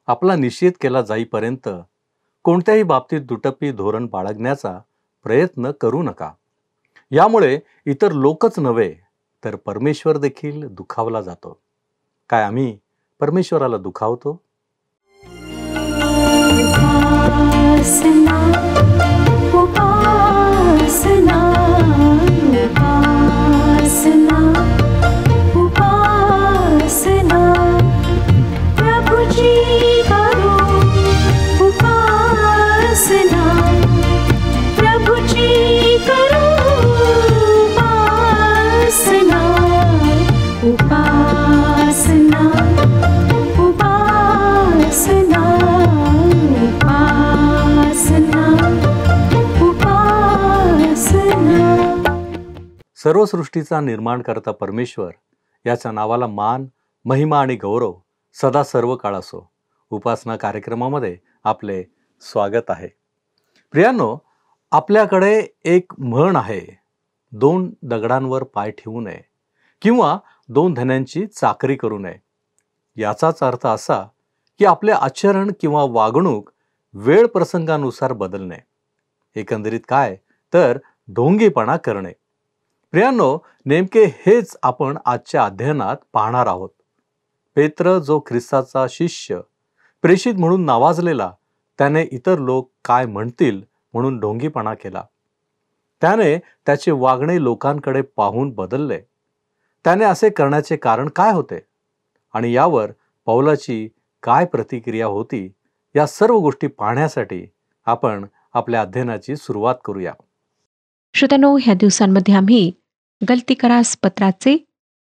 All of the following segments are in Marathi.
आपला निषेध केला जाईपर्यंत कोणत्याही बाबतीत दुटप्पी धोरण बाळगण्याचा प्रयत्न करू नका. यामुळे इतर लोकच नव्हे तर परमेश्वर देखील दुखावला जातो. काय आम्ही परमेश्वराला दुखावतो? उपासना उपासना उपासना उपासना प्रभुजी करो उपासना प्रभुजी करो उपासना उपासना उपासना सर्व सृष्टीचा निर्माणकर्ता परमेश्वर याच्या नावाला मान, महिमा आणि गौरव सदा सर्व काळ असो. उपासना कार्यक्रमामध्ये आपले स्वागत आहे. प्रियांनो, आपल्याकडे एक म्हण आहे, 2 दगडांवर पाय ठेवू नये किंवा 2 धन्यांची चाकरी करू नये. याचाच अर्थ असा की आपले आचरण किंवा वागणूक वेळ प्रसंगानुसार बदलणे. एकंदरीत काय तर ढोंगीपणा करणे. प्रियांनो, नेमके हेच आपण आजच्या अध्ययनात पाहणार आहोत. पेत्र जो ख्रिस्ताचा शिष्य, प्रेषित म्हणून नावाजलेला, त्याने इतर लोक काय म्हणतील म्हणून ढोंगीपणा केला. त्याने त्याचे वागणे लोकांकडे पाहून बदलले. त्याने असे करण्याचे कारण काय होते आणि यावर पौलाची काय प्रतिक्रिया होती, या सर्व गोष्टी पाहण्यासाठी आपण आपल्या अध्ययनाची सुरुवात करूया. श्रोत्यांनो, ह्या दिवसांमध्ये आम्ही गलतीकरास पत्राचे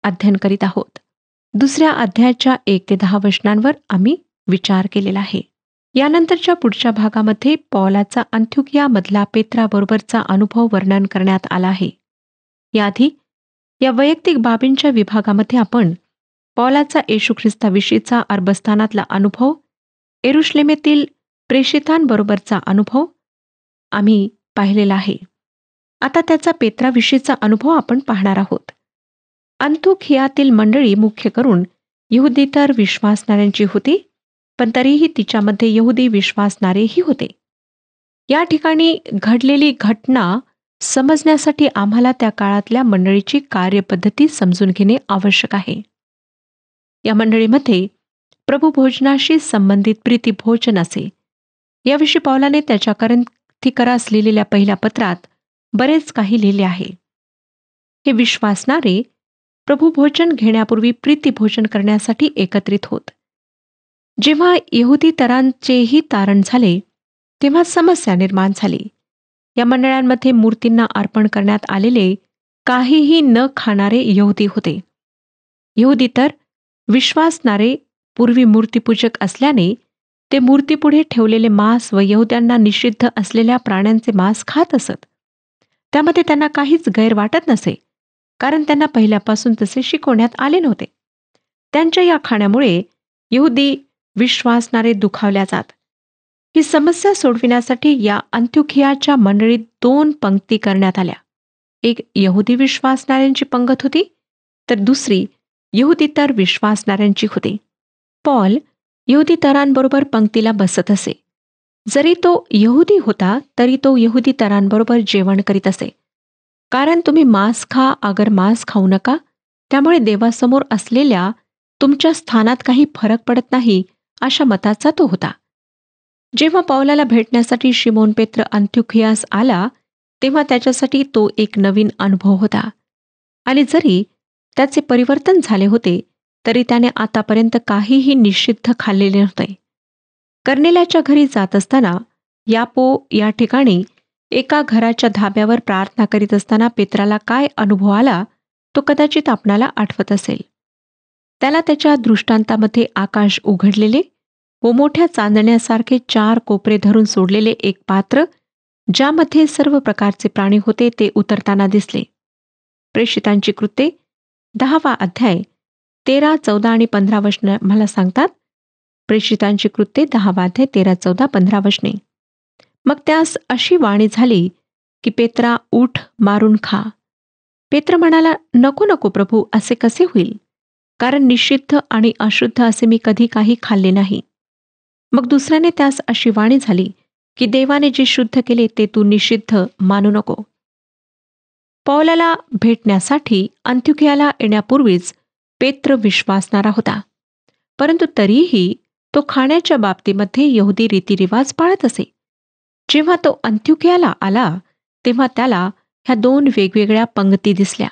अध्ययन करीत आहोत. 2 अध्यायाच्या 1 ते 10 वचनांवर आम्ही विचार केलेला आहे. यानंतरच्या पुढच्या भागामध्ये पौलाचा अंत्योकियामधला पेत्राबरोबरचा अनुभव वर्णन करण्यात आला आहे. याआधी या वैयक्तिक बाबींच्या विभागामध्ये आपण पौलाचा येशू ख्रिस्ताविषयीचा अरबस्थानातला अनुभव, येरुशलेमेतील प्रेषितांबरोबरचा अनुभव आम्ही पाहिलेला आहे. आता त्याचा पेत्राविषयीचा अनुभव आपण पाहणार आहोत. अंत्योखियातील मंडळी मुख्य करून यहुदीतर विश्वासणाऱ्यांची होती, पण तरीही तिच्यामध्ये यहुदी विश्वासणारेही होते. या ठिकाणी घडलेली घटना समजण्यासाठी आम्हाला त्या काळातल्या मंडळीची कार्यपद्धती समजून घेणे आवश्यक आहे. या मंडळीमध्ये प्रभू भोजनाशी संबंधित प्रीतिभोजन असे. याविषयी पौलाने त्याच्या करिन्थिकरास लिहिलेल्या पहिल्या पत्रात बरेच काही लिहिले आहे. हे विश्वासणारे प्रभू भोजन घेण्यापूर्वी प्रीतिभोजन करण्यासाठी एकत्रित होत. जेव्हा यहुदीतरांचेही तारण झाले तेव्हा समस्या निर्माण झाली. या मंडळांमध्ये मूर्तींना अर्पण करण्यात आलेले काहीही न खाणारे यहुदी होते. यहुदीतर विश्वासणारे पूर्वी मूर्तीपूजक असल्याने ते मूर्तीपुढे ठेवलेले मांस व यहुद्यांना निषिद्ध असलेल्या प्राण्यांचे मांस खात असत. त्यामध्ये त्यांना काहीच गैर वाटत नसे, कारण त्यांना पहिल्यापासून तसे शिकवण्यात आले नव्हते. त्यांच्या या खाण्यामुळे यहुदी विश्वासणारे दुखावल्या जात. ही समस्या सोडविण्यासाठी या अंत्योखियाच्या मंडळीत 2 पंक्ती करण्यात आल्या. एक यहुदी विश्वासणाऱ्यांची पंगत होती, तर दुसरी यहुदीतर विश्वासणाऱ्यांची होती. पौल यहुदीतरांबरोबर पंक्तीला बसत असे. जरी तो यहुदी होता तरी तो यहुदीतरांबरोबर जेवण करीत असे. कारण तुम्ही मांस खा अगर मांस खाऊ नका, त्यामुळे देवासमोर असलेल्या तुमच्या स्थानात काही फरक पडत नाही, अशा मताचा तो होता. जेव्हा पौलाला भेटण्यासाठी शिमोन पेत्र अंत्योखियास आला तेव्हा त्याच्यासाठी तो एक नवीन अनुभव होता. आणि जरी त्याचे परिवर्तन झाले होते तरी त्याने आतापर्यंत काहीही निषिद्ध खाल्लेले नव्हते. कर्नेल्याच्या घरी जात असताना यापो या ठिकाणी एका घराच्या धाब्यावर प्रार्थना करीत असताना पेत्राला काय अनुभव आला तो कदाचित आपणाला आठवत असेल. त्याला त्याच्या दृष्टांतामध्ये आकाश उघडलेले व मोठ्या चांदण्यासारखे 4 कोपरे धरून सोडलेले एक पात्र, ज्यामध्ये सर्व प्रकारचे प्राणी होते, ते उतरताना दिसले. प्रेषितांची कृत्ये 10वा अध्याय 13, 14 आणि 15 वचने मला सांगतात. प्रेषितांची कृत्ये 10वा अध्याय 13, 14, 15 वचने. मग त्यास अशी वाणी झाली की पेत्रा, उठ, मारून खा. पेत्र म्हणाला, नको नको प्रभू, असे कसे होईल? कारण निषिद्ध आणि अशुद्ध असे मी कधी काही खाल्ले नाही. मग दुसऱ्याने त्यास अशी वाणी झाली की देवाने जे शुद्ध केले ते तू निषिद्ध मानू नको. पौलाला भेटण्यासाठी अंत्योकियाला येण्यापूर्वीच पेत्र विश्वासणारा होता, परंतु तरीही तो खाण्याच्या बाबतीमध्ये यहुदी रीतिरिवाज पाळत असे. जेव्हा तो अंत्योकियाला आला तेव्हा त्याला ह्या 2 वेगवेगळ्या पंगती दिसल्या.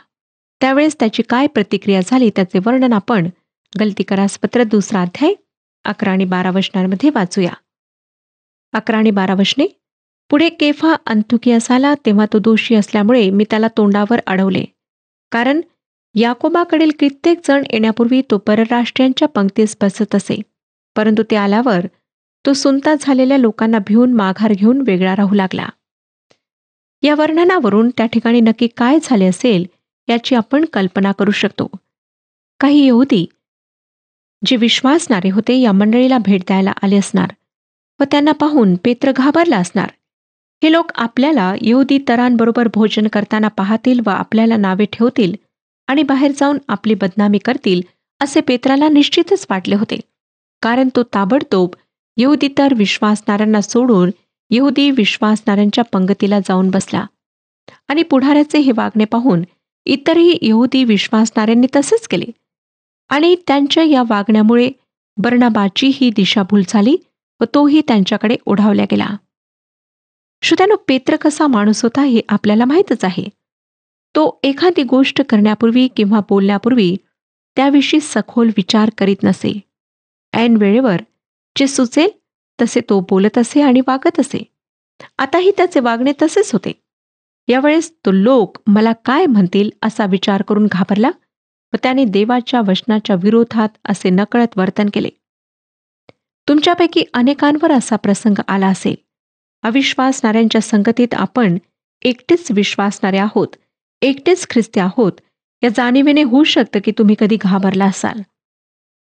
त्यावेळेस त्याची काय प्रतिक्रिया झाली त्याचे वर्णन आपण गलतीकरास पत्र 2 अध्याय 11 आणि 12 वचनांमध्ये वाचूया. 11 आणि 12 वचने. पुढे केफा अंत्योकियास आला तेव्हा तो दोषी असल्यामुळे मी त्याला तोंडावर अडवले, कारण याकोबाकडील कित्येक जण येण्यापूर्वी तो परराष्ट्रीयांच्या पंक्तीस बसत असे, परंतु ते आल्यावर तो सुनता झालेल्या लोकांना भिवून माघार घेऊन वेगळा राहू लागला. या वर्णनावरून त्या ठिकाणी नक्की काय झाले असेल याची आपण कल्पना करू शकतो. काही यहुदी जे विश्वासणारे होते या मंडळीला भेट द्यायला आले असणार व त्यांना पाहून पेत्र घाबरला असणार. हे लोक आपल्याला यहुदी तरांबरोबर भोजन करताना पाहतील व आपल्याला नावे ठेवतील आणि बाहेर जाऊन आपली बदनामी करतील असे पेत्राला निश्चितच वाटले होते, कारण तो ताबडतोब यहुदीतर विश्वासणाऱ्यांना सोडून यहुदी विश्वासणाऱ्यांच्या पंगतीला जाऊन बसला. आणि पुढाऱ्याचे हे वागणे पाहून इतरही यहुदी विश्वासणाऱ्यांनी तसेच केले आणि त्यांच्या या वागण्यामुळे बर्नबाची ही दिशाभूल झाली व तोही त्यांच्याकडे ओढावला गेला. श्रोत्यानो, पेत्र कसा माणूस होता हे आपल्याला माहीतच आहे. तो एखादी गोष्ट करण्यापूर्वी किंवा बोलण्यापूर्वी त्याविषयी सखोल विचार करीत नसे. ऐन वेळेवर जे सुचेल तसे तो बोलत असे आणि वागत असे. आताही त्याचे वागणे तसेच होते. यावेळेस तो लोक मला काय म्हणतील असा विचार करून घाबरला व त्याने देवाच्या वचनाच्या विरोधात असे नकळत वर्तन केले. तुमच्यापैकी अनेकांवर असा प्रसंग आला असेल. अविश्वासणाऱ्यांच्या संगतीत आपण एकटेच विश्वासणारे आहोत, एकटेच ख्रिस्ती आहोत या जाणीवेने होऊ शकतं की तुम्ही कधी घाबरला असाल.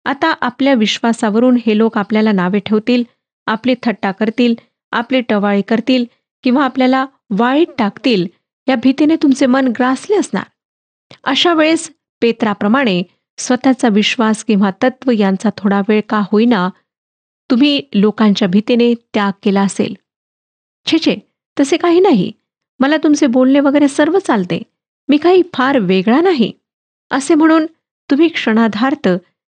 आता आपल्या विश्वासावरून हे लोक आपल्याला नावे ठेवतील, आपली थट्टा करतील, आपली टवाळी करतील किंवा आपल्याला वाळीत टाकतील या भीतीने तुमचे मन ग्रासले असणार. अशा वेळेस पेत्राप्रमाणे स्वतःचा विश्वास किंवा तत्व यांचा थोडा वेळ का होईना तुम्ही लोकांच्या भीतीने त्याग केला असेल. छे, तसे काही नाही, मला तुमचे बोलणे वगैरे सर्व चालते, मी काही फार वेगळा नाही असे म्हणून तुम्ही क्षणार्धात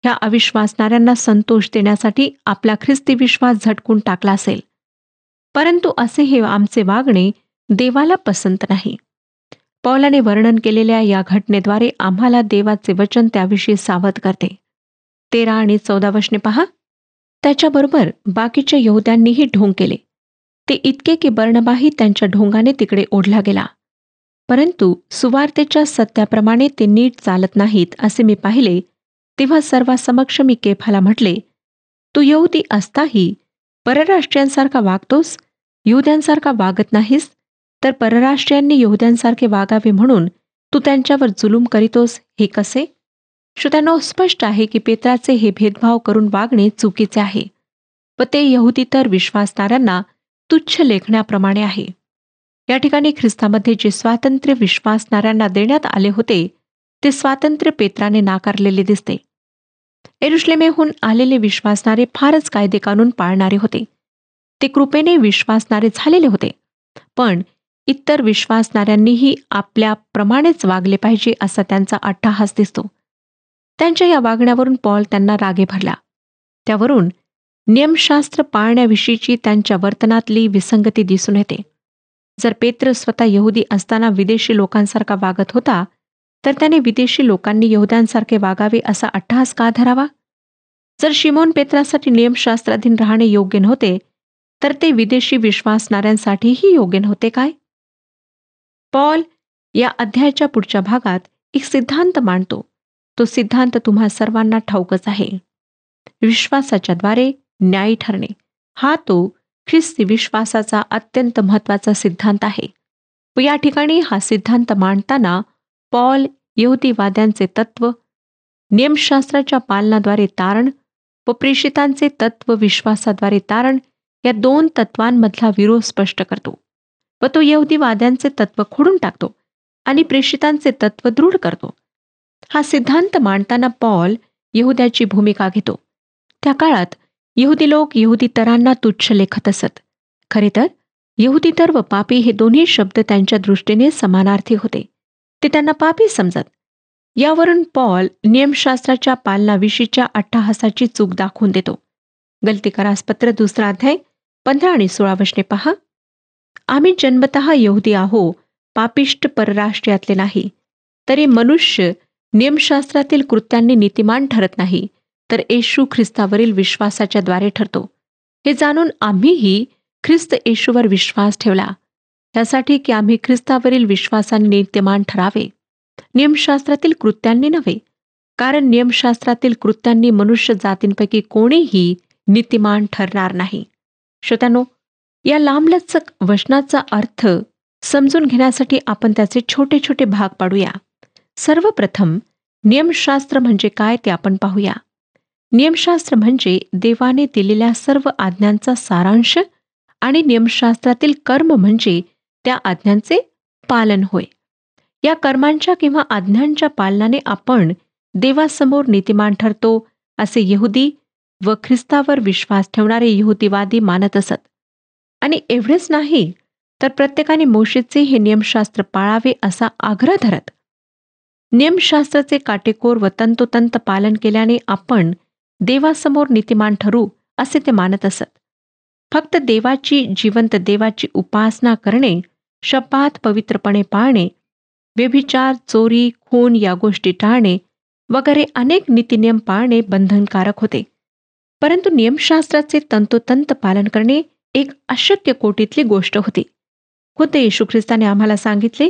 ह्या अविश्वासणाऱ्यांना संतोष देण्यासाठी आपला ख्रिस्ती विश्वास झटकून टाकला असेल. परंतु असे हे आमचे वागणे देवाला पसंत नाही. पौलाने वर्णन केलेल्या या घटनेद्वारे आम्हाला देवाचे वचन त्याविषयी सावध करते. 13 आणि 14 वचने पहा. त्याच्याबरोबर बाकीच्या यहुद्यांनीही ढोंग केले. ते इतके की बर्नबाही त्यांच्या ढोंगाने तिकडे ओढला गेला. परंतु सुवार्तेच्या सत्याप्रमाणे ते नीट चालत नाहीत असे मी पाहिले तेव्हा सर्वांसमक्ष मी केफाला म्हटले, तू यहुदी असताही परराष्ट्रीयांसारखा वागतोस, यहुद्यांसारखा वागत नाहीस, तर परराष्ट्रीयांनी यहुद्यांसारखे वागावे म्हणून तू त्यांच्यावर जुलूम करीतोस हे कसे? श्रोत्यांनो, स्पष्ट आहे की पेत्राचे हे भेदभाव करून वागणे चुकीचे आहे व ते यहुदीतर विश्वासणाऱ्यांना तुच्छ लेखण्याप्रमाणे आहे. या ठिकाणी ख्रिस्तामध्ये जे स्वातंत्र्य विश्वासणाऱ्यांना देण्यात आले होते ते स्वातंत्र्य पेत्राने नाकारलेले दिसते. यरुशलेमेहून आलेले विश्वासणारे फारच कायदेकानून पाळणारे होते. ते कृपेने विश्वासणारे झालेले होते, पण इतर विश्वासणाऱ्यांनीही आपल्याप्रमाणेच वागले पाहिजे असा त्यांचा अट्टहास दिसतो. त्यांच्या या वागण्यावरून पौल त्यांना रागे भरला. त्यावरून नियमशास्त्र पाळण्याविषयीची त्यांच्या वर्तनातली विसंगती दिसून येते. जर पेत्र स्वतः यहुदी असताना विदेशी लोकांसारखा वागत होता तर त्याने विदेशी लोकांनी यहुद्यांसारखे वागावे असा अट्टहास का धरावा? जर शिमोन पेत्रासाठी नियमशास्त्राधीन राहणे योग्य नव्हते तर ते विदेशी विश्वासणाऱ्यांसाठीही योग्य नव्हते काय? पौल या अध्यायाच्या पुढच्या भागात एक सिद्धांत मांडतो. तो सिद्धांत तुम्हा सर्वांना ठाऊकच आहे. विश्वासाच्या द्वारे न्यायी ठरणे हा तो ख्रिस्ती विश्वासाचा अत्यंत महत्त्वाचा सिद्धांत आहे व या ठिकाणी हा सिद्धांत मांडताना पौल यहुदीवाद्यांचे तत्व, नियमशास्त्राच्या पालनाद्वारे तारण व प्रेषितांचे तत्व विश्वासाद्वारे तारण या 2 तत्वांमधला विरोध स्पष्ट करतो व तो यहुदीवाद्यांचे तत्व खोडून टाकतो आणि प्रेषितांचे तत्व दृढ करतो. हा सिद्धांत मांडताना पौल यहुद्याची भूमिका घेतो. त्या काळात यहुदी लोक यहुदीतरांना तुच्छ लेखत असत. खरे तर यहुदीतर व पापी हे दोन्ही शब्द त्यांच्या दृष्टीने समानार्थी होते. ते त्यांना पापी समजत. यावरून पॉल नियमशास्त्राच्या पालनाविषयीच्या अट्टहासाची चूक दाखवून देतो. गलतीकारास पत्र 2 अध्याय 15 आणि 16 वचने पहा. आम्ही जन्मतः यहुदी आहो, पापिष्ट परराष्ट्रीयातले नाही. तरी मनुष्य नियमशास्त्रातील कृत्यांनी नीतिमान ठरत नाही, तर येशू ख्रिस्तावरील विश्वासाच्या द्वारे ठरतो. हे जाणून आम्हीही ख्रिस्त येशूवर विश्वास ठेवला, यासाठी की आम्ही ख्रिस्तावरील विश्वासाने नीतिमान ठरावे, नियमशास्त्रातील कृत्यांनी नव्हे. कारण नियमशास्त्रातील कृत्यांनी मनुष्य जातींपैकी कोणीही नीतिमान ठरणार नाही. श्रोत्यांनो, या लांबलचक वचनाचा अर्थ समजून घेण्यासाठी आपण त्याचे छोटे छोटे भाग पाडूया. सर्वप्रथम नियमशास्त्र म्हणजे काय ते आपण पाहूया. नियमशास्त्र म्हणजे देवाने दिलेल्या सर्व आज्ञांचा सारांश आणि नियमशास्त्रातील कर्म म्हणजे त्या आज्ञांचे पालन होय. या कर्मांच्या किंवा आज्ञांच्या पालनाने आपण देवासमोर नीतिमान ठरतो असे यहुदी व ख्रिस्तावर विश्वास ठेवणारे यहुदीवादी मानत असत. आणि एवढेच नाही तर प्रत्येकाने मोशेचे हे नियमशास्त्र पाळावे असा आग्रह धरत. नियमशास्त्राचे काटेकोर व तंतोतंत पालन केल्याने आपण देवासमोर नीतिमान ठरू असे ते मानत असत. फक्त देवाची, जिवंत देवाची उपासना करणे, शब्बात पवित्रपणे पाळणे, व्यभिचार, चोरी, खून या गोष्टी टाळणे वगैरे अनेक नीतिनियम पाळणे बंधनकारक होते. परंतु नियमशास्त्राचे तंतोतंत पालन करणे एक अशक्य कोटीतली गोष्ट होती. खुद्द येशू ख्रिस्ताने आम्हाला सांगितले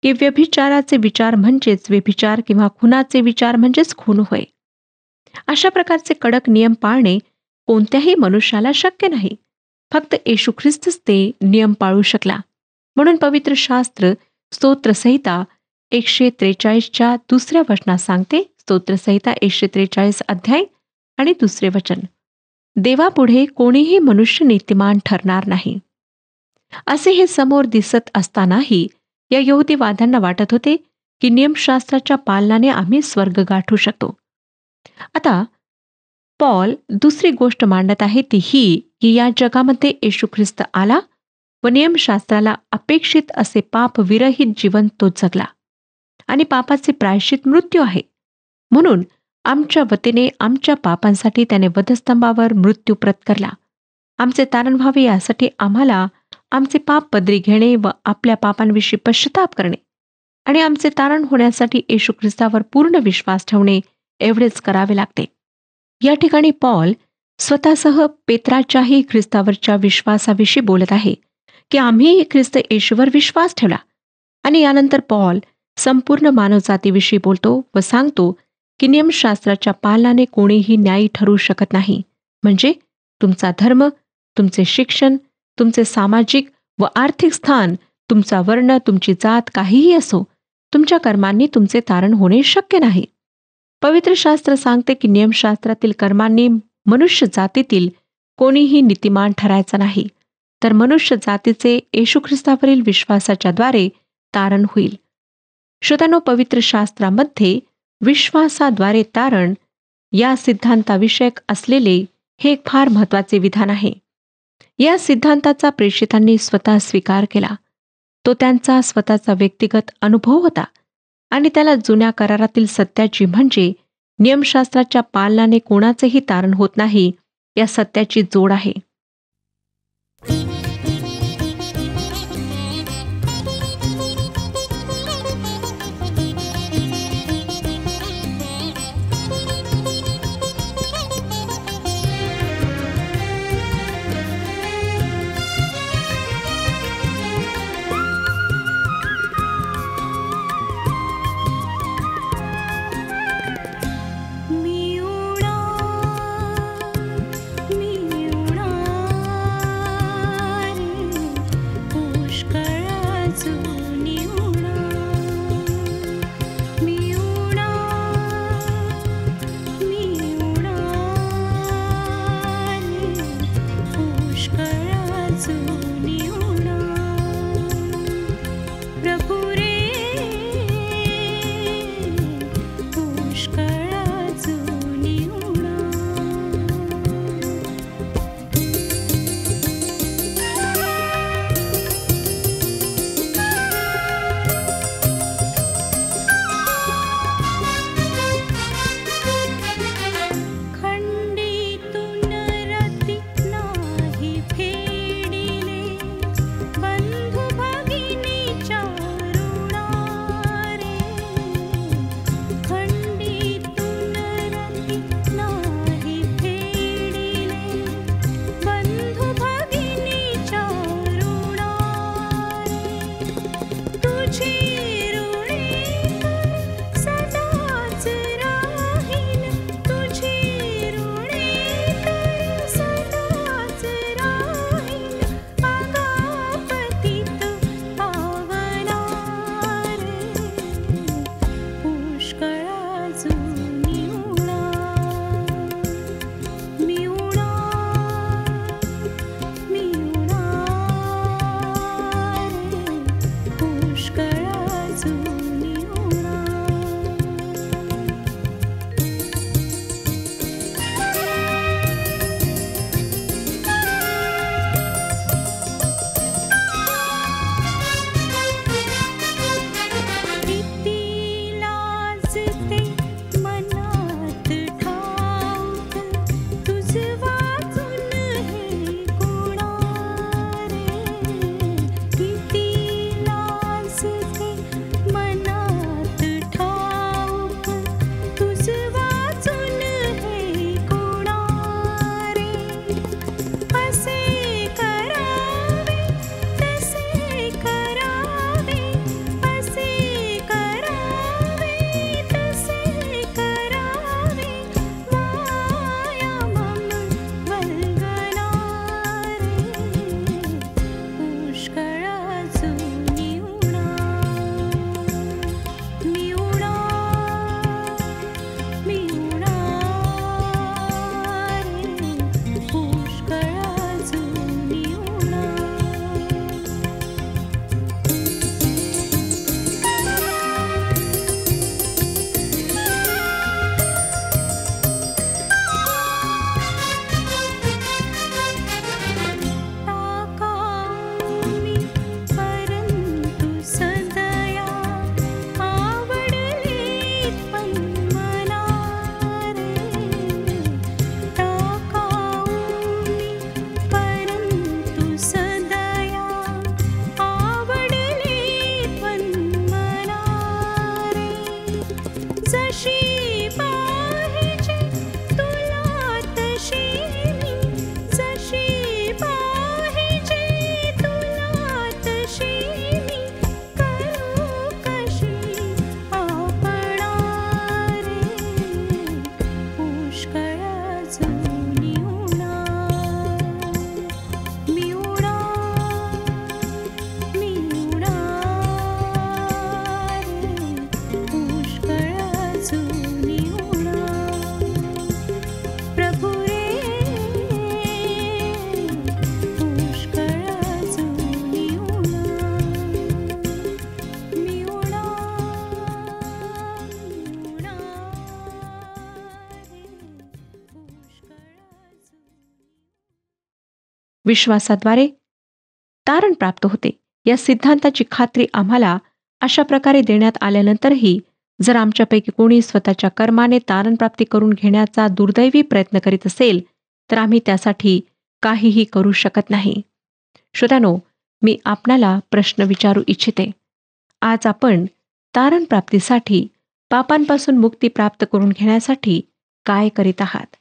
की व्यभिचाराचे विचार म्हणजेच व्यभिचार किंवा खुनाचे विचार म्हणजेच खून होय. अशा प्रकारचे कडक नियम पाळणे कोणत्याही मनुष्याला शक्य नाही. फक्त येशू ख्रिस्तच ते नियम पाळू शकला. म्हणून पवित्र शास्त्र स्तोत्रसंहिता 143च्या 2 वचनात सांगते. स्तोत्रसंहिता 143 अध्याय आणि 2 वचन. देवापुढे कोणीही मनुष्य नीतिमान ठरणार नाही. असे हे समोर दिसत असतानाही या यहुदीवाद्यांना वाटत होते की नियमशास्त्राच्या पालनाने आम्ही स्वर्ग गाठू शकतो. आता पॉल दुसरी गोष्ट मांडत आहे ती ही की या जगामध्ये येशू ख्रिस्त आला व नियमशास्त्राला अपेक्षित असे पाप विरहित जीवन तो जगला आणि पापाचे प्रायश्चित मृत्यू आहे. म्हणून आमच्या वतीने आमच्या पापांसाठी त्याने वधस्तंभावर मृत्यू पत्करला. आमचे तारण व्हावे यासाठी आम्हाला आमचे पाप पदरी घेणे व आपल्या पापांविषयी पश्चाताप करणे आणि आमचे तारण होण्यासाठी येशू ख्रिस्तावर पूर्ण विश्वास ठेवणे एवढेच करावे लागते. या ठिकाणी पॉल स्वतःसह पेत्राच्याही ख्रिस्तावरच्या विश्वासाविषयी बोलत आहे की आम्ही ख्रिस्त येशूवर विश्वास ठेवला. आणि यानंतर पॉल संपूर्ण मानवजातीविषयी बोलतो व सांगतो की नियमशास्त्राच्या पालनाने कोणीही न्यायी ठरू शकत नाही. म्हणजे तुमचा धर्म, तुमचे शिक्षण, तुमचे सामाजिक व आर्थिक स्थान, तुमचा वर्ण, तुमची जात काहीही असो, तुमच्या कर्मांनी तुमचे तारण होणे शक्य नाही. पवित्र शास्त्र सांगते की नियमशास्त्रातील कर्मांनी मनुष्य जातीतील कोणीही नीतिमान ठरायचा नाही, तर मनुष्य जातीचे येशू ख्रिस्तावरील विश्वासाच्या द्वारे तारण होईल. श्रोत्यांनो, पवित्र शास्त्रामध्ये विश्वासाद्वारे तारण या सिद्धांताविषयक असलेले हे एक फार महत्त्वाचे विधान आहे. या सिद्धांताचा प्रेषितांनी स्वतः स्वीकार केला. तो त्यांचा स्वतःचा व्यक्तिगत अनुभव होता आणि त्याला जुन्या करारातील सत्याची म्हणजे नियमशास्त्राच्या पालनाने कोणाचेही तारण होत नाही या सत्याची जोड आहे. मी उडा विश्वासाद्वारे तारण प्राप्त होते. या सिद्धांताची खात्री आम्हाला अशा प्रकारे देण्यात आल्यानंतरही जर आमच्यापैकी कोणी स्वतःच्या कर्माने तारणप्राप्ती करून घेण्याचा दुर्दैवी प्रयत्न करीत असेल तर आम्ही त्यासाठी काहीही करू शकत नाही. श्रोत्यानो, मी आपणाला प्रश्न विचारू इच्छिते. आज आपण तारणप्राप्तीसाठी, पापांपासून मुक्ती प्राप्त करून घेण्यासाठी काय करीत आहात?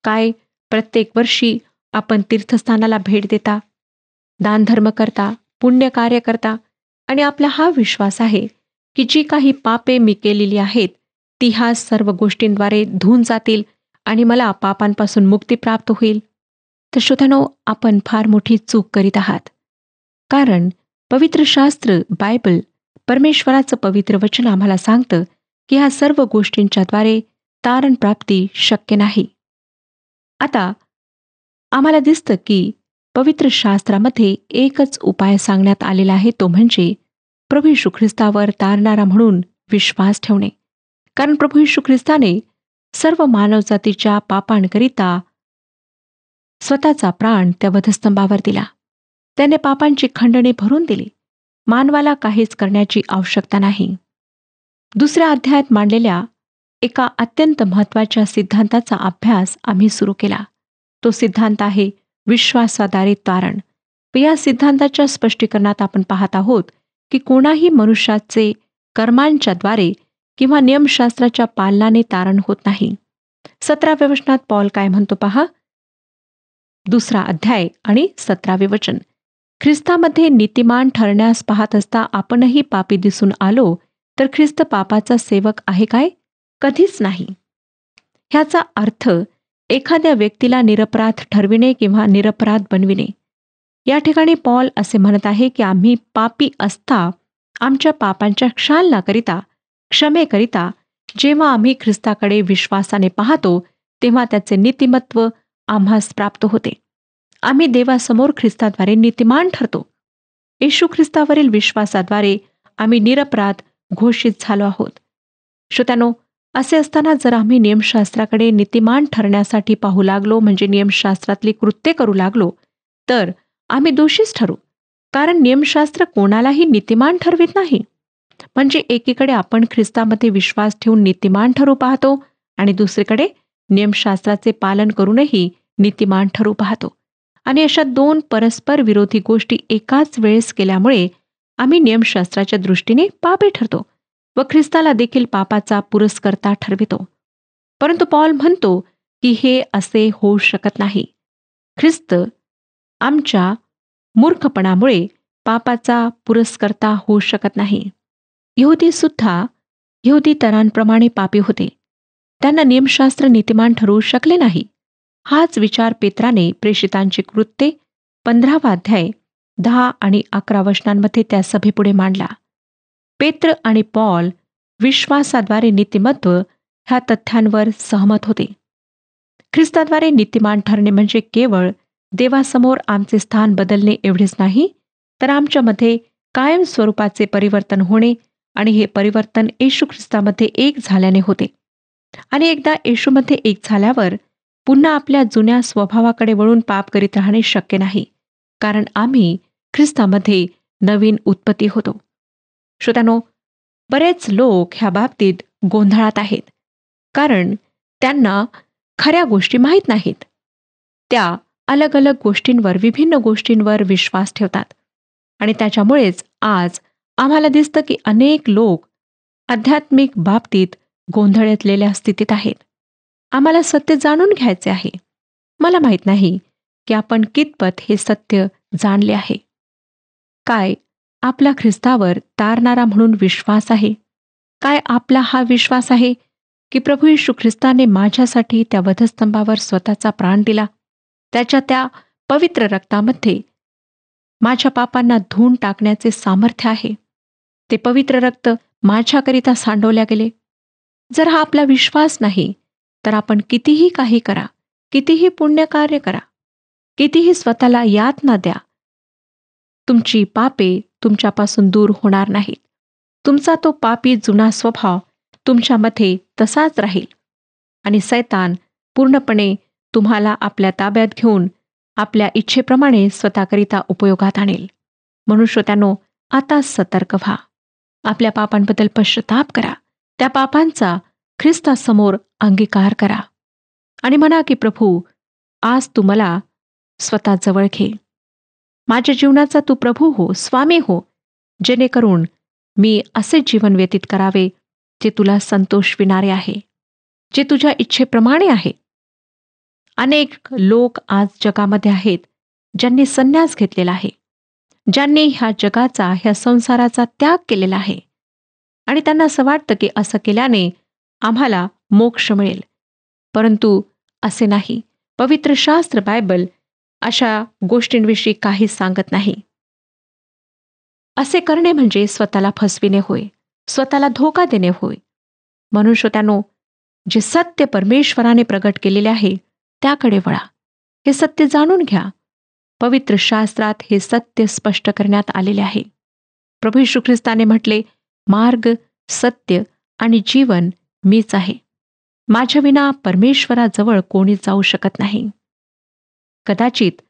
काय प्रत्येक वर्षी आपण तीर्थस्थानाला भेट देता, दानधर्म करता, पुण्यकार्य करता आणि आपला हा विश्वास आहे की जी काही पापे मी केलेली आहेत ती ह्या सर्व गोष्टींद्वारे धुवून जातील आणि मला पापांपासून मुक्ती प्राप्त होईल? तर श्रोत्यानो, आपण फार मोठी चूक करीत आहात. कारण पवित्र शास्त्र, बायबल, परमेश्वराचं पवित्र वचन आम्हाला सांगतं की ह्या सर्व गोष्टींच्याद्वारे तारण प्राप्ती शक्य नाही. आता आम्हाला दिसतं की पवित्र शास्त्रामध्ये एकच उपाय सांगण्यात आलेला आहे, तो म्हणजे प्रभू येशू ख्रिस्तावर तारणारा म्हणून विश्वास ठेवणे. कारण प्रभू येशू ख्रिस्ताने सर्व मानवजातीच्या पापांकरिता स्वतःचा प्राण त्या वधस्तंभावर दिला. त्याने पापांची खंडणी भरून दिली. मानवाला काहीच करण्याची आवश्यकता नाही. दुसऱ्या अध्यायात मांडलेल्या एका अत्यंत महत्त्वाच्या सिद्धांताचा अभ्यास आम्ही सुरू केला. तो सिद्धांत आहे विश्वासाद्वारे तारण. व या सिद्धांताच्या स्पष्टीकरणात आपण पाहत आहोत की कोणाही मनुष्याचे कर्मांच्याद्वारे किंवा नियमशास्त्राच्या पालनाने तारण होत नाही. 17व्या वचनात पॉल काय म्हणतो पहा. 2 अध्याय आणि 17वे वचन. ख्रिस्तामध्ये नीतिमान ठरण्यास पाहत असता आपणही पापी दिसून आलो तर ख्रिस्त पापाचा सेवक आहे काय? कधीच नाही. ह्याचा अर्थ एखाद्या व्यक्तीला निरपराध ठरविणे किंवा निरपराध बनविणे. या ठिकाणी पॉल असे म्हणत आहे की आम्ही पापी असता आमच्या पापांच्या क्षालनाकरिता, क्षमेकरिता जेव्हा आम्ही ख्रिस्ताकडे विश्वासाने पाहतो तेव्हा त्याचे नीतिमत्व आम्हास प्राप्त होते. आम्ही देवासमोर ख्रिस्ताद्वारे नीतिमान ठरतो. येशू ख्रिस्तावरील विश्वासाद्वारे आम्ही निरपराध घोषित झालो आहोत. श्रोत्यानो, असे असताना जर आम्ही नियमशास्त्राकडे नीतिमान ठरण्यासाठी पाहू लागलो, म्हणजे नियमशास्त्रातली कृत्ये करू लागलो, तर आम्ही दोषीच ठरू. कारण नियमशास्त्र कोणालाही नीतिमान ठरवित नाही. म्हणजे एकीकडे आपण ख्रिस्तामध्ये विश्वास ठेवून नीतिमान ठरू पाहतो आणि दुसरीकडे नियमशास्त्राचे पालन करूनही नीतिमान ठरू पाहतो. आणि अशा दोन परस्पर विरोधी गोष्टी एकाच वेळेस केल्यामुळे आम्ही नियमशास्त्राच्या दृष्टीने पापी ठरतो व ख्रिस्ताला देखील पापाचा पुरस्कर्ता ठरवितो. परंतु पॉल म्हणतो की हे असे होऊ शकत नाही. ख्रिस्त आमच्या मूर्खपणामुळे पापाचा पुरस्कर्ता होऊ शकत नाही. यहुदी तरांप्रमाणे पापी होते. त्यांना नियमशास्त्र नीतिमान ठरवू शकले नाही. हाच विचार पेत्राने प्रेषितांची कृत्ये 15वा अध्याय 10 आणि 11 वचनांमध्ये त्या सभेपुढे मांडला. पेत्र आणि पॉल विश्वासाद्वारे नीतिमत्व ह्या तथ्यांवर सहमत होते. ख्रिस्ताद्वारे नीतिमान ठरणे म्हणजे केवळ देवासमोर आमचे स्थान बदलणे एवढेच नाही, तर आमच्यामध्ये कायम स्वरूपाचे परिवर्तन होणे आणि हे परिवर्तन येशू ख्रिस्तामध्ये एक झाल्याने होते. आणि एकदा येशूमध्ये एक झाल्यावर पुन्हा आपल्या जुन्या स्वभावाकडे वळून पाप करीत राहणे शक्य नाही, कारण आम्ही ख्रिस्तामध्ये नवीन उत्पत्ती होतो. श्रोत्यानो, बरेच लोक ह्या बाबतीत गोंधळात आहेत, कारण त्यांना खऱ्या गोष्टी माहीत नाहीत. त्या अलग अलग गोष्टींवर, विभिन्न गोष्टींवर विश्वास ठेवतात आणि त्याच्यामुळेच आज आम्हाला दिसतं की अनेक लोक आध्यात्मिक बाबतीत गोंधळलेल्या स्थितीत आहेत. आम्हाला सत्य जाणून घ्यायचे आहे. मला माहीत नाही की आपण कितपत हे सत्य जाणले आहे. काय आपला ख्रिस्तावर तारणारा म्हणून विश्वास आहे? काय आपला हा विश्वास आहे की प्रभू येशू ख्रिस्ताने माझ्यासाठी त्या वधस्तंभावर स्वतःचा प्राण दिला? त्याच्या त्या पवित्र रक्तामध्ये माझ्या पापांना धुवून टाकण्याचे सामर्थ्य आहे. ते पवित्र रक्त माझ्याकरिता सांडवल्या गेले. जर हा आपला विश्वास नाही तर आपण कितीही काही करा, कितीही पुण्यकार्य करा, कितीही स्वतःला यातना द्या, तुमची पापे तुमच्यापासून दूर होणार नाहीत. तुमचा तो पापी जुना स्वभाव तुमच्यामध्ये तसाच राहील आणि सैतान पूर्णपणे तुम्हाला आपल्या ताब्यात घेऊन आपल्या इच्छेप्रमाणे स्वतःकरिता उपयोगात आणेल. म्हणून श्रोत्यांनो, आता सतर्क व्हा. आपल्या पापांबद्दल पश्चाताप करा. त्या पापांचा ख्रिस्तासमोर अंगीकार करा आणि म्हणा की प्रभू, आज तू मला स्वतः जवळ घे. माझ्या जीवनाचा तू प्रभू हो, स्वामी हो, जेणेकरून मी असे जीवन व्यतीत करावे जे तुला संतोष विणारे आहे, जे तुझ्या इच्छेप्रमाणे आहे. अनेक लोक आज जगामध्ये आहेत ज्यांनी संन्यास घेतलेला आहे, ज्यांनी ह्या जगाचा, ह्या संसाराचा त्याग केलेला आहे आणि त्यांना असं वाटतं की असं केल्याने आम्हाला मोक्ष मिळेल. परंतु असे नाही. पवित्र शास्त्र बायबल अशा गोष्टींविषयी काहीच सांगत नाही. असे करणे म्हणजे स्वतःला फसविणे होय, स्वतःला धोका देणे होय. म्हणून श्रोत्यांनो, जे सत्य परमेश्वराने प्रगट केलेले आहे त्याकडे वळा. हे सत्य जाणून घ्या. पवित्र शास्त्रात हे सत्य स्पष्ट करण्यात आलेले आहे. प्रभू येशू ख्रिस्ताने म्हटले, मार्ग, सत्य आणि जीवन मीच आहे. माझ्या विना परमेश्वराजवळ कोणी जाऊ शकत नाही. कदाचित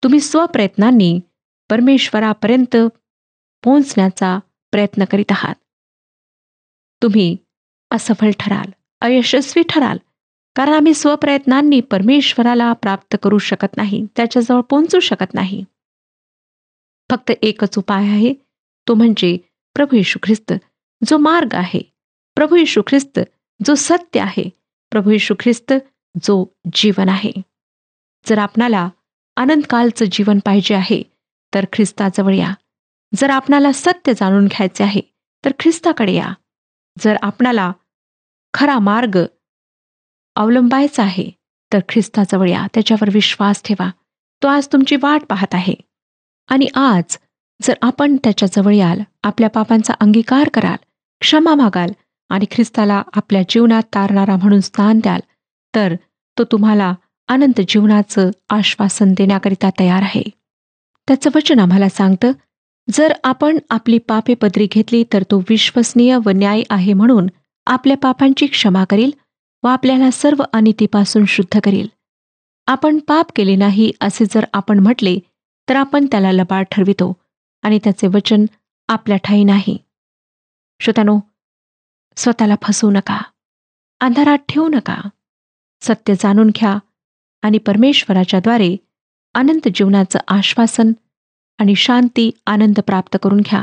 तुम्ही स्वप्रयत्नांनी परमेश्वरापर्यंत पोहोचण्याचा प्रयत्न करीत आहात. तुम्ही असफल ठराल, अयशस्वी ठराल, कारण आम्ही स्वप्रयत्नांनी परमेश्वराला प्राप्त करू शकत नाही, त्याच्याजवळ पोहोचू शकत नाही. फक्त एकच उपाय आहे, तो म्हणजे प्रभू येशू ख्रिस्त, जो मार्ग आहे, प्रभू येशू ख्रिस्त जो सत्य आहे, प्रभू येशू ख्रिस्त जो जीवन आहे. जर आपणाला अनंतकालचं जीवन पाहिजे आहे तर ख्रिस्ताजवळ या. जर आपणाला सत्य जाणून घ्यायचे आहे तर ख्रिस्ताकडे या. जर आपणाला खरा मार्ग अवलंबायचा आहे तर ख्रिस्ताजवळ या. त्याच्यावर विश्वास ठेवा. तो आज तुमची वाट पाहत आहे. आणि आज जर आपण त्याच्याजवळ याल, आपल्या पापांचा अंगीकार कराल, क्षमा मागाल आणि ख्रिस्ताला आपल्या जीवनात तारणारा म्हणून स्थान द्याल, तर तो तुम्हाला अनंत जीवनाचं आश्वासन देण्याकरिता तयार आहे. त्याचं वचन आम्हाला सांगतं, जर आपण आपली पापे पदरी घेतली तर तो विश्वसनीय व न्यायी आहे म्हणून आपल्या पापांची क्षमा करील व आपल्याला सर्व अनितीपासून शुद्ध करील. आपण पाप केले नाही असे जर आपण म्हटले तर आपण त्याला लबाड ठरवितो आणि त्याचे वचन आपल्या ठायी नाही. श्रोत्यानो, स्वतःला फसवू नका, अंधारात ठेवू नका. सत्य जाणून घ्या आणि परमेश्वराच्याद्वारे अनंत जीवनाचं आश्वासन आणि शांती, आनंद प्राप्त करून घ्या.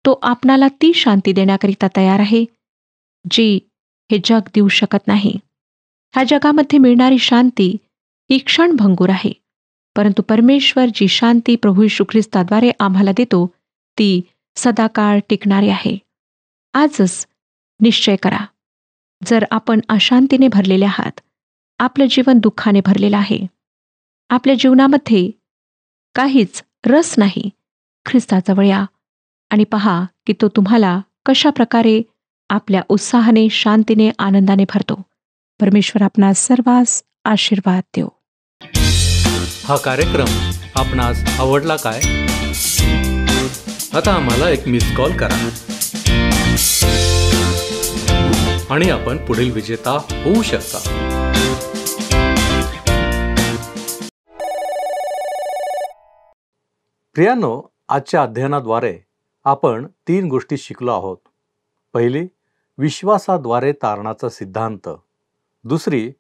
तो आपणाला ती शांती देण्याकरिता तयार आहे जी हे जग देऊ शकत नाही. ह्या जगामध्ये मिळणारी शांती ही क्षणभंगूर आहे, परंतु परमेश्वर जी शांती प्रभू येशू ख्रिस्ताद्वारे आम्हाला देतो ती सदाकाळ टिकणारी आहे. आजच निश्चय करा. जर आपण अशांतीने भरलेले आहात, आपलं जीवन दुःखाने भरलेलं आहे, आपल्या जीवनामध्ये काहीच रस नाही, ख्रिस्ताजवळ या आणि पहा की तो तुम्हाला कशा प्रकारे आपल्या उत्साहाने, शांतीने, आनंदाने भरतो. परमेश्वर आपणास सर्वांस आशीर्वाद देव. हा कार्यक्रम आपणास आवडला काय? आता आम्हाला एक मिस कॉल करा आणि आपण पुढील विजेता होऊ शकता. प्रियांनो, आजच्या अध्ययनाद्वारे आपण 3 गोष्टी शिकलो आहोत. पहिली, विश्वासाद्वारे तारणाचा सिद्धांत. दुसरी,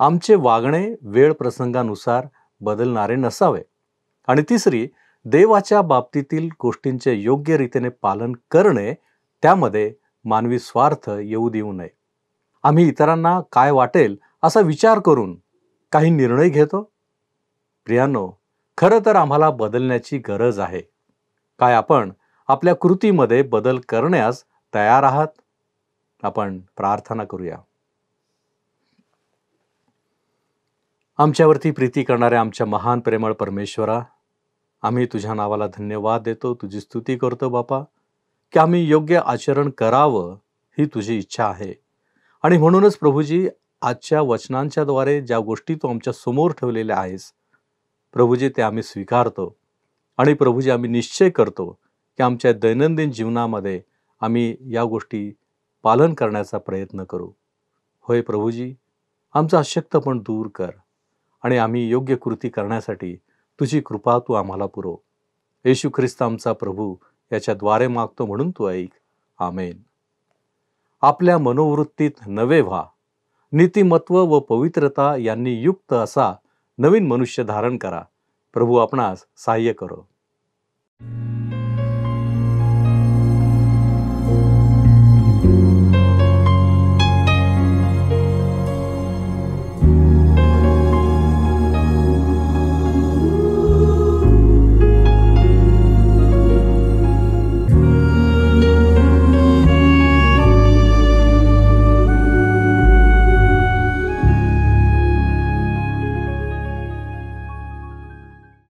आमचे वागणे वेळ प्रसंगानुसार बदलणारे नसावे. आणि तिसरी, देवाच्या बाबतीतील गोष्टींचे योग्य रीतीने पालन करणे, त्यामध्ये मानवी स्वार्थ येऊ देऊ नये. आम्ही इतरांना काय वाटेल असा विचार करून काही निर्णय घेतो. प्रियांनो, खरं तर आम्हाला बदलण्याची गरज आहे. काय आपण आपल्या कृतीमध्ये बदल करण्यास तयार आहात? आपण प्रार्थना करूया. आमच्यावरती प्रीती करणाऱ्या आमच्या महान प्रेमळ परमेश्वरा, आम्ही तुझ्या नावाला धन्यवाद देतो, तुझी स्तुती करतो बापा, की आम्ही योग्य आचरण करावं ही तुझी इच्छा आहे. आणि म्हणूनच प्रभूजी, आजच्या वचनांच्याद्वारे ज्या गोष्टी तू आमच्या समोर ठेवलेल्या आहेस प्रभूजी, ते आम्ही स्वीकारतो. आणि प्रभूजी, आम्ही निश्चय करतो की आमच्या दैनंदिन जीवनामध्ये आम्ही या गोष्टी पालन करण्याचा प्रयत्न करू. होय प्रभूजी, आमचा अशक्तपण दूर कर. आणि आम्ही योग्य कृती करण्यासाठी तुझी कृपा तू आम्हाला पुरव. येशू ख्रिस्त आमचा प्रभू याच्याद्वारे मागतो म्हणून तू ऐक. आमेन. आपल्या मनोवृत्तीत नवे व्हा. नीतिमत्व व पवित्रता यांनी युक्त असा नवीन मनुष्य धारण करा. प्रभू आपणास सहाय्य करो.